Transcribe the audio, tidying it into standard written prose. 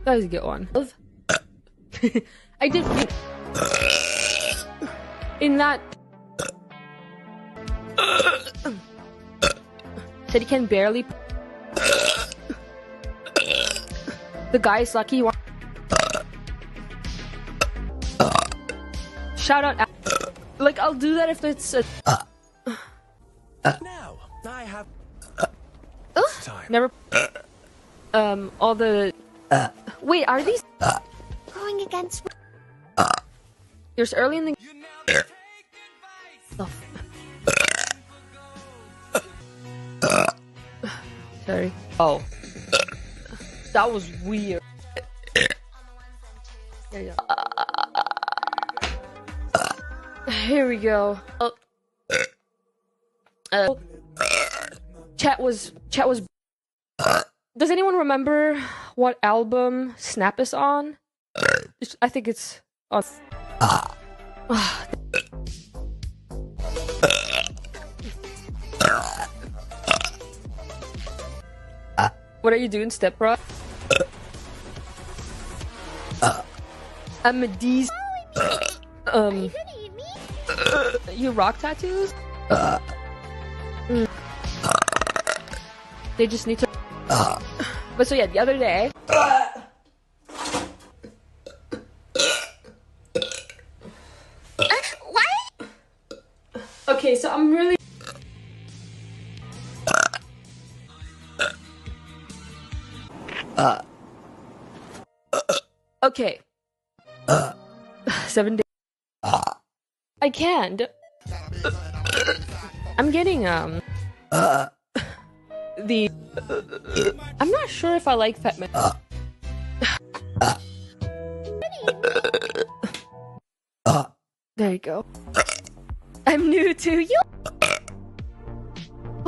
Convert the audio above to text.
That was a good one. I did in that said he can barely. The guy's lucky. Shout out. Like, I'll do that if it's a. Now I have time. Never. All the. Wait, are these Going against. there's early in the. Oh. Sorry. Oh. That was weird. Here we go. Chat was. Does anyone remember what album Snap is on? I think it's on. What are you doing, Step Bro? I'm a D's. You rock tattoos? They just need to. But so yeah, the other day. What? Okay, so I'm really. Okay. 7 days. I can't. I'm getting the. I'm not sure if I like fat men. There you go. I'm new to you.